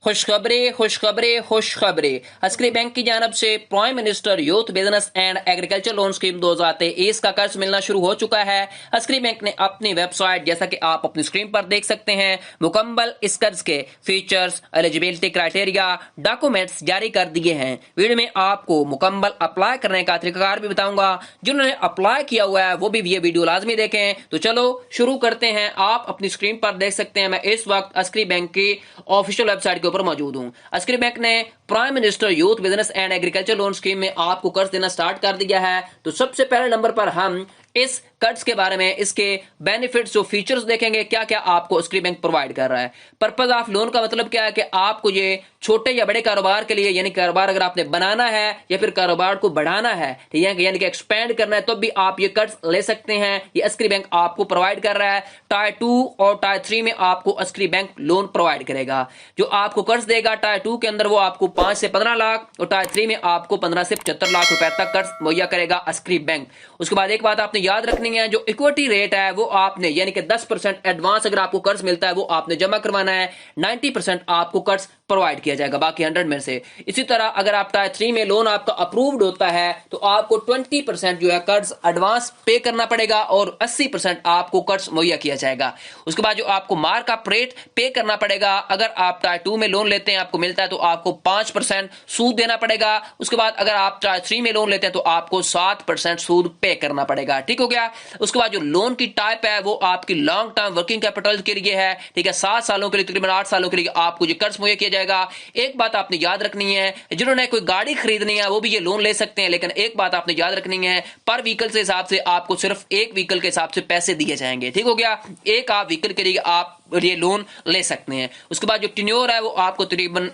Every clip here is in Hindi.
खुशखबरी खुशखबरी खुशखबरी। अस्करी बैंक की जानब से prime minister youth business and agriculture loan scheme 2023 का कर्ज मिलना शुरू हो चुका है। अस्करी बैंक ने अपनी वेबसाइट, जैसा कि आप अपनी स्क्रीन पर देख सकते हैं, मुकम्मल इस कर्ज के फीचर्स, एलिजिबिलिटी क्राइटेरिया, डॉक्यूमेंट्स जारी कर दिए हैं। वीडियो में आपको मुकम्मल अप्लाई करने का तरीकाकार भी बताऊंगा। जिन्होंने अप्लाई किया हुआ है वो भी ये वीडियो लाजमी देखें। तो चलो शुरू करते हैं। आप अपनी स्क्रीन पर देख सकते हैं, मैं इस वक्त अस्करी बैंक की ऑफिशियल वेबसाइट के ऊपर मौजूद हूं। अस्करी बैंक ने prime minister youth business and agriculture loan scheme में आपको कर्ज देना स्टार्ट कर दिया है। तो सबसे पहले नंबर पर हम इस कर्ज के बारे में, इसके बेनिफिट्स, जो फीचर्स देखेंगे, क्या क्या आपको अस्करी बैंक प्रोवाइड कर रहा है। पर्पज ऑफ लोन का मतलब क्या है कि आपको ये छोटे या बड़े कारोबार के लिए, यानी कारोबार अगर आपने बनाना है या फिर कारोबार को बढ़ाना है, ठीक है, यानी कि एक्सपेंड करना है, तो भी आप ये कर्ज ले सकते हैं। ये अस्करी बैंक आपको प्रोवाइड कर रहा है। टायर 2 और टायर 3 में आपको अस्करी बैंक लोन प्रोवाइड करेगा। जो आपको कर्ज देगा टायर 2 के अंदर, वो आपको 5 से 15 लाख और टायर 3 में आपको 15 से 75 लाख रुपए तक कर्ज मुहैया करेगा अस्करी बैंक। उसके बाद एक बात आपने याद रखनी है, जो इक्विटी रेट है वो आपने, यानी कि 10% एडवांस अगर आपको कर्ज मिलता है वो आपने जमा करवाना है। 90% आपको कर्ज प्रोवाइड किया जाएगा बाकी 100 में से। इसी तरह अगर आप टायर 3 में लोन आपका अप्रूव्ड होता है तो आपको 20% जो है कर्ज एडवांस पे करना पड़ेगा और 80% आपको कर्ज मुहैया किया जाएगा। उसके बाद जो आपको मार्कअप रेट पे करना पड़ेगा, अगर आप टायर 2 में लोन लेते हैं आपको मिलता है तो आपको 5% सूद देना पड़ेगा। उसके बाद अगर आप टायर 3 में लोन लेते हैं तो आपको 7% सूद पे करना पड़ेगा। ठीक हो गया। उसके बाद जो लोन की टाइप है वो आपकी लॉन्ग टर्म वर्किंग कैपिटल के लिए है। ठीक है, 7 सालों के लिए, तकरीबन 8 सालों के लिए आपको ये कर्ज मुहैया किया जाएगा। एक बात आपने याद रखनी है, जिन्होंने कोई गाड़ी खरीदनी है वो भी ये लोन ले सकते हैं, लेकिन एक बात आपने याद रखनी है, पर व्हीकल के हिसाब से आपको सिर्फ एक व्हीकल के हिसाब से पैसे दिए जाएंगे। ठीक हो गया, एक आप व्हीकल के लिए आप ये लोन ले सकते हैं। उसके बाद जो टेन्योर है वो आपको तकरीबन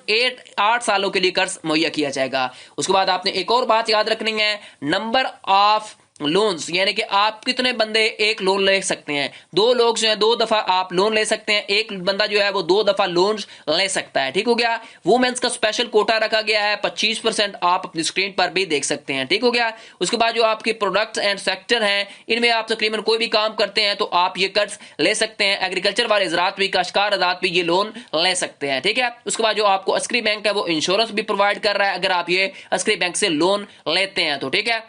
8 सालों के लिए कर्ज मुहैया किया जाएगा। उसके बाद आपने एक और बात याद रखनी है, नंबर ऑफ लोन्स, यानी कि आप कितने बंदे एक लोन ले सकते हैं। 2 लोग जो है 2 दफा आप लोन ले सकते हैं। एक बंदा जो है वो 2 दफा लोन ले सकता है। ठीक हो गया। वुमेन्स का स्पेशल कोटा रखा गया है 25%, आप अपनी स्क्रीन पर भी देख सकते हैं। ठीक हो गया। उसके बाद जो आपके प्रोडक्ट्स एंड सेक्टर हैं, इनमें आप तकरीबन कोई भी काम करते हैं तो आप ये कर्ज ले सकते हैं। एग्रीकल्चर वाले हजरात भी, काश्तकार हजरात भी ये लोन ले सकते हैं। ठीक है। उसके बाद जो आपको अस्करी बैंक है वो इंश्योरेंस भी प्रोवाइड कर रहा है अगर आप ये अस्करी बैंक से लोन लेते हैं तो। ठीक है।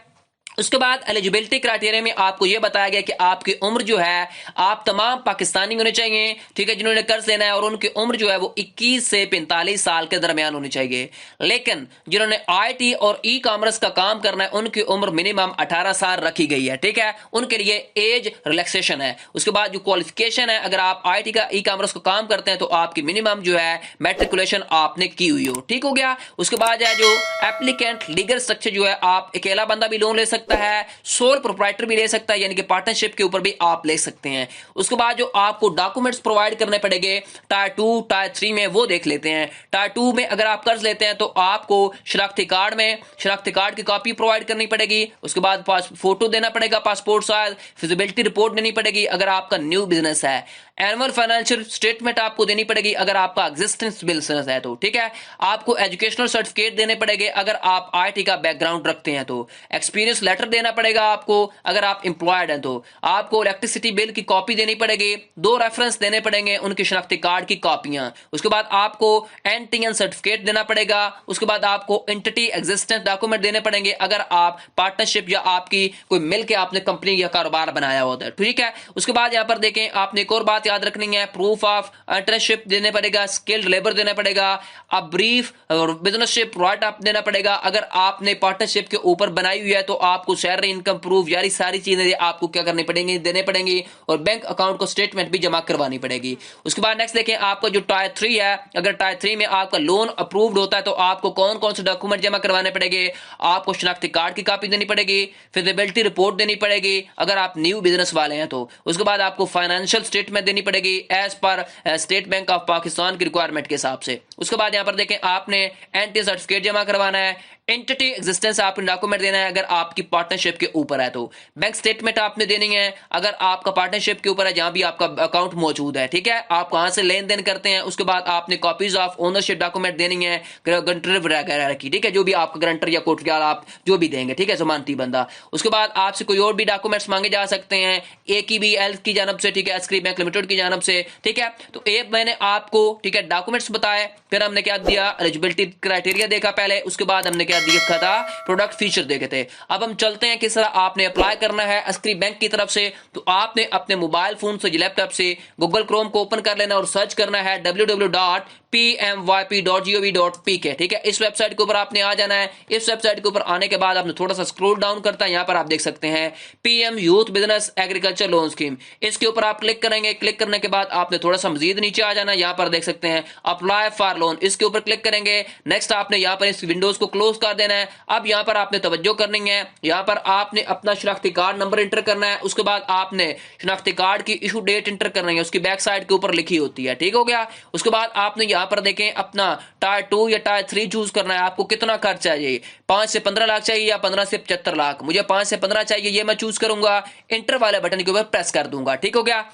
उसके बाद एलिजिबिलिटी क्राइटेरिया में आपको यह बताया गया कि आपकी उम्र जो है, आप तमाम पाकिस्तानी होने चाहिए, ठीक है, जिन्होंने कर्ज लेना है, और उनकी उम्र जो है वो 21 से 45 साल के दरमियान होनी चाहिए। लेकिन जिन्होंने आईटी और ई कॉमर्स का काम करना है उनकी उम्र मिनिमम 18 साल रखी गई है। ठीक है, उनके लिए एज रिलैक्सेशन है। उसके बाद जो क्वालिफिकेशन है, अगर आप आईटी का, ई कॉमर्स का काम करते हैं तो आपकी मिनिमम जो है मैट्रिकुलेशन आपने की हुई हो। ठीक हो गया। उसके बाद है जो एप्लीकेंट लीगल स्ट्रक्चर जो है, आप अकेला बंदा भी लोन ले सकते है, सोल प्रोप्राइटर भी ले सकता है, यानी कि पार्टनरशिप के ऊपर भी आप ले सकते हैं। उसके बाद जो आपको डॉक्यूमेंट्स प्रोवाइड करने पड़ेंगे टायर 2 टायर 3 में, वो देख लेते हैं। टायर 2 में अगर आप कर्ज लेते हैं तो आपको शनाख्ती कार्ड में शनाख्ती कार्ड की कॉपी प्रोवाइड करनी पड़ेगी। उसके बाद फोटो देना पड़ेगा, पासपोर्ट साइज, फिजिबिलिटी रिपोर्ट देनी पड़ेगी अगर आपका न्यू बिजनेस है। एनुअल फाइनेंशियल स्टेटमेंट आपको देनी पड़ेगी अगर आपका एग्जिस्टेंस बिजनेस है तो। ठीक है। आपको एजुकेशनल सर्टिफिकेट देने पड़ेंगे अगर आप आईटी का बैकग्राउंड रखते हैं तो। एक्सपीरियंस लेटर देना पड़ेगा आपको अगर आप एम्प्लॉयड हैं तो। आपको इलेक्ट्रिसिटी बिल की कॉपी देनी पड़ेगी। 2 रेफरेंस देने पड़ेंगे, उनकी शनाख्ती कार्ड की कॉपियां। उसके बाद आपको एनटीएन सर्टिफिकेट देना पड़ेगा। उसके बाद आपको एंटिटी एग्जिस्टेंस डॉक्यूमेंट देने पड़ेंगे अगर आप पार्टनरशिप या आपकी कोई मिल के आपने कंपनी या कारोबार बनाया होता है। ठीक है। उसके बाद यहां पर देखें, आपने एक और बात याद रखनी है, प्रूफ ऑफ इंटर्नशिप देने पड़ेगा, स्किल्ड लेबर देना पड़ेगा, अब ब्रीफ बिजनेसशिप राइट आप देना पड़ेगा अगर आपने पार्टनरशिप के ऊपर बनाई हुई है तो आपको सैलरी इनकम प्रूफ, यारी सारी चीजें आपको क्या करनी पड़ेंगी, देने पड़ेंगी, और बैंक अकाउंट को स्टेटमेंट भी जमा करवानी पड़ेगी। उसके बाद नेक्स्ट देखें, आपका जो टायर 3 है, अगर टायर 3 में आपका लोन अप्रूव्ड होता है तो आपको कौन कौन से डॉक्यूमेंट जमा करवाने पड़ेंगे। आपको शनाख्ती कार्ड की कॉपी देनी पड़ेगी, फिजिबिलिटी रिपोर्ट देनी पड़ेगी अगर आप न्यू बिजनेस वाले हैं तो। उसके बाद आपको फाइनेंशियल स्टेटमेंट देनी पड़ेगी as per state bank of Pakistan की रिक्वायरमेंट के हिसाब से। उसके बाद यहां पर देखें, आपने एंटी सर्टिफिकेट जमा करवाना है, एंटिटी एग्जिस्टेंस आपने डॉक्यूमेंट देना है अगर आपकी पार्टनरशिप के ऊपर है तो। बैंक स्टेटमेंट आपने देनी है अगर आपका पार्टनरशिप के ऊपर है, जहां भी आपका अकाउंट मौजूद है। ठीक है, आप कहां से लेन देन करते हैं। उसके बाद आपने कॉपीज ऑफ ओनरशिप डॉक्यूमेंट देनी है, गारंटर वगैरह की। ठीक है, जो भी आपका गारंटर या कोर्टगार्ड आप जो भी देंगे, ठीक है, जमानती बंदा। उसके बाद आपसे कोई और भी डॉक्यूमेंट्स मांगे जा सकते हैं AKBL की जानब से, ठीक है, अस्करी बैंक लिमिटेड की जानब से। ठीक है, तो एक मैंने आपको, ठीक है, डॉक्यूमेंट्स बताए, फिर हमने क्या दिया, एलिजिबिलिटी क्राइटेरिया देखा पहले, उसके बाद हमने क्या देखा था, प्रोडक्ट फीचर देखे थे। अब हम चलते हैं किस तरह आपने अप्लाई करना है अस्क्री बैंक की तरफ से। तो आपने अपने मोबाइल फोन से, लैपटॉप से गूगल क्रोम को ओपन कर लेना और सर्च करना है www.pmyp.gov.pk। ठीक है, इस वेबसाइट के ऊपर आपने आ जाना है। इस वेबसाइट के ऊपर आने के बाद आपने थोड़ा सा स्क्रॉल डाउन करता है, यहां पर आप देख सकते हैं PM youth business agriculture loan scheme, इसके ऊपर आप क्लिक करेंगे। क्लिक करने के बाद आपने थोड़ा सा मजीद नीचे आ जाना, यहां पर देख सकते हैं अप्लाई फॉर लोन, इसके ऊपर क्लिक करेंगे। नेक्स्ट आपने यहां पर इस विंडोज को क्लोज कर देना है। अब यहां पर आपने तवज्जो करनी है, यहां पर आपने अपना शनाख्ती कार्ड नंबर इंटर करना है। उसके बाद आपने शनाख्ती कार्ड की इशू डेट इंटर करनी है, उसकी बैक साइड के ऊपर लिखी होती है। ठीक हो गया। उसके बाद आपने यहां पर देखें अपना टायर 2 या टायर 3 चूज करना है। आपको कितना खर्च चाहिए, 5 से 15 लाख चाहिए या 15 से 75 लाख। मुझे 5 से 15 चाहिए, ये मैं चूज करूंगा। इंटर वाले बटन के ऊपर प्रेस कर दूंगा। ठीक हो गया।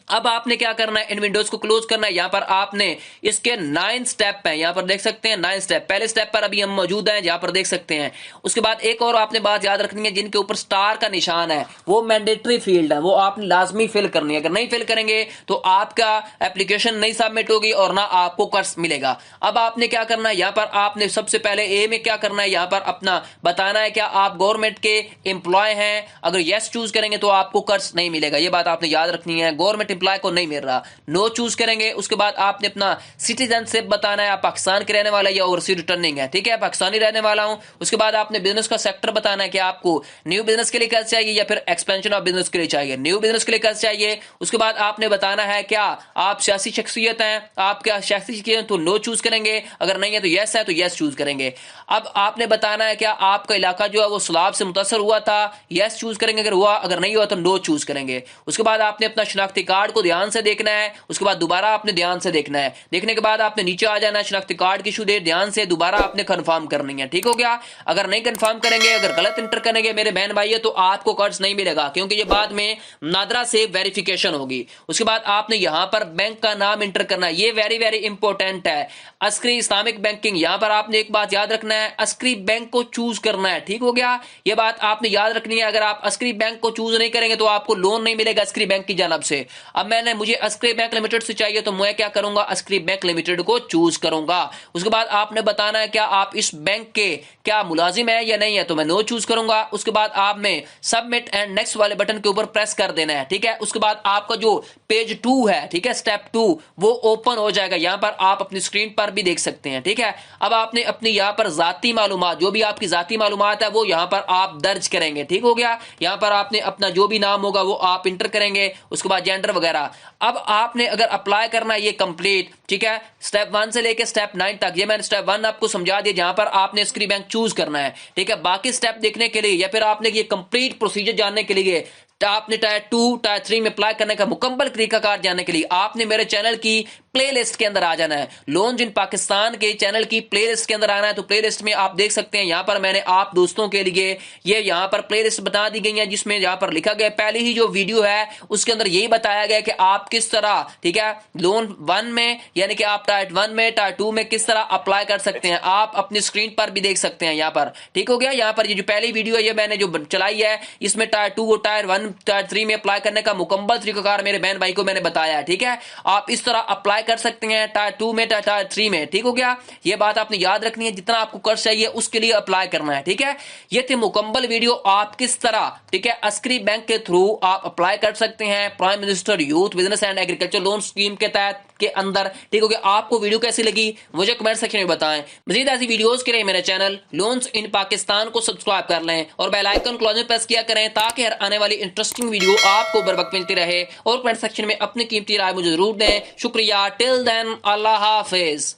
अब आपने क्या करना है, इन विंडोज को क्लोज करना है। यहां पर आपने इसके 9 स्टेप है, यहां पर देख सकते हैं 9 स्टेप। पहले स्टेप पर अभी हम मौजूद हैं, यहां पर देख सकते हैं। उसके बाद एक और आपने बात याद रखनी है, जिनके ऊपर स्टार का निशान है वो मैंडेटरी फील्ड है, वो आपने लाजमी फिल करनी है। अगर नहीं फिल करेंगे तो आपका एप्लीकेशन नहीं सबमिट होगी और ना आपको कर्ज मिलेगा। अब आपने क्या करना है, यहां पर आपने सबसे पहले ए में क्या करना है, यहां पर अपना बताना है क्या आप गवर्नमेंट के एम्प्लॉय हैं। अगर यस चूज करेंगे तो आपको कर्ज नहीं मिलेगा, ये बात आपने याद रखनी है। गवर्नमेंट एम्प्लॉय को नहीं मिल रहा, नो चूज करेंगे। उसके बाद आपने अपना सिटीजनशिप बताना है, आप पाकिस्तान के रहने वाला या ओवरसीज रिटर्निंग है। ठीक है, पाकिस्तानी रहने वाला हूं। उसके बाद आपने बिजनेस का सेक्टर बताना है कि आपको न्यू बिजनेस के लिए कर्ज चाहिए या फिर एक्सपेंशन ऑफ बिजनेस के लिए चाहिए। न्यू बिजनेस के लिए कर्ज चाहिए। उसके बाद आपने बताना है क्या आप सियासी शख्सियत हैं, आप क्या सियासी शख्सियत, तो नो चूज करेंगे। अगर नहीं है तो यस है तो यस चूज करेंगे। अब आपने बताना है क्या आपका इलाका जो है वो सैलाब से मुतासर हुआ था, यस चूज करेंगे अगर हुआ, अगर नहीं हुआ तो नो चूज करेंगे। उसके बाद आपने अपना शनाख्ती कार्ड को ध्यान से देखना है। उसके बाद दोबारा आपने ध्यान से देखना है। देखने के बाद आपने नीचे आ जाना है, शनाख्ती कार्ड की इशू डेट ध्यान से दोबारा आपने कंफर्म करनी है। ठीक हो गया। अगर नहीं कंफर्म करेंगे, अगर गलत इंटर करेंगे मेरे बहन भाई है, तो आपको कर्ज नहीं मिलेगा, क्योंकि ये बाद में नादरा से वेरिफिकेशन होगी। उसके बाद आपने यहां पर बैंक का नाम इंटर करना है, ये वेरी वेरी इंपॉर्टेंट है। अस्क्री इस्लामिक बैंकिंग, यहां पर आपने एक बात याद रखना है, अस्क्री बैंक को चूज करना है। ठीक हो गया, ये बात आपने याद रखनी है। अगर आप अस्क्री बैंक को चूज नहीं करेंगे तो आपको लोन नहीं मिलेगा अस्क्री बैंक की जानब से। अब मुझे अस्क्री बैंक लिमिटेड से चाहिए तो मैं क्या करूंगा, अस्क्री बैंक लिमिटेड को चूज करूंगा। उसके बाद आपने बताना है क्या आप इस बैंक के क्या मुलाजिम है या नहीं है, तो मैं नो चूज करूंगा। उसके बाद आप में सबमिट एंड नेक्स्ट वाले बटन के ऊपर प्रेस कर देना है। ठीक है, उसके बाद आपका जो पेज 2 है, ठीक है, स्टेप 2 वो ओपन हो जाएगा। यहां पर आप अपनी स्क्रीन पर भी देख सकते हैं। ठीक है, अब आपने अपनी यहां पर जाती मालूमात, जो भी आपकी जाती मालूमात है वो यहां पर आप दर्ज करेंगे। ठीक हो गया। यहां पर आपने अपना जो भी नाम होगा वो आप इंटर करेंगे। उसके बाद जेंडर वगैरह। अब आपने अगर अप्लाई करना है ये कंप्लीट, ठीक है, स्टेप 1 से लेकर स्टेप 9 तक, ये मैंने स्टेप 1 आपको समझा दिया जहां पर आपने अस्क्री बैंक चूज करना है। ठीक है, बाकी स्टेप देखने के लिए या फिर आपने ये कंप्लीट प्रोसीजर जानने के लिए, आपने टायर 2 टायर 3 में अप्लाई करने का मुकम्मल तरीकाकार जानने के लिए आपने मेरे चैनल की प्लेलिस्ट के अंदर आ जाना है। लोन्स इन पाकिस्तान के चैनल की प्लेलिस्ट के अंदर आना है। तो प्लेलिस्ट में आप देख सकते हैं यहां पर मैंने आप दोस्तों के लिए ये यहां पर प्लेलिस्ट बता दी गई है, जिसमें यहां पर लिखा गया पहली ही जो वीडियो है उसके अंदर यही बताया गया कि आप किस तरह, ठीक है, लोन 1 में यानी कि आप टायर 1 में टायर 2 में किस तरह अप्लाई कर सकते हैं, आप अपनी स्क्रीन पर भी देख सकते हैं यहां पर। ठीक हो गया। यहां पर ये जो पहली वीडियो है ये मैंने जो चलाई है, इसमें टायर 2 और टायर 1 टायर 3 में अप्लाई करने का मुकम्मल तरीकाकार मेरे बहन भाई को मैंने बताया है। ठीक है, आप इस तरह अप्लाई कर सकते हैं टायर 2 में टायर 3 में। ठीक हो गया। ये बात आपने याद रखनी है, जितना आपको कर्ज चाहिए उसके लिए अप्लाई करना है। ठीक है, ये थी मुकम्मल वीडियो, आप किस तरह, ठीक है, अस्क्री बैंक के थ्रू आप अप्लाई कर सकते हैं prime minister youth business and agriculture loan scheme के तहत के अंदर। ठीक हो गया। आपको वीडियो कैसी लगी मुझे कमेंट सेक्शन में बताएं। मजीद ऐसी वीडियोस के लिए मेरे चैनल लोन्स इन पाकिस्तान को सब्सक्राइब कर लें और बेल आइकन क्लोज में प्रेस किया करें, ताकि हर आने वाली इंटरेस्टिंग वीडियो आपको बर वक्त मिलती रहे। और कमेंट सेक्शन में अपनी कीमती राय मुझे जरूर दें। शुक्रिया। टिल देन, अल्लाह हाफिज।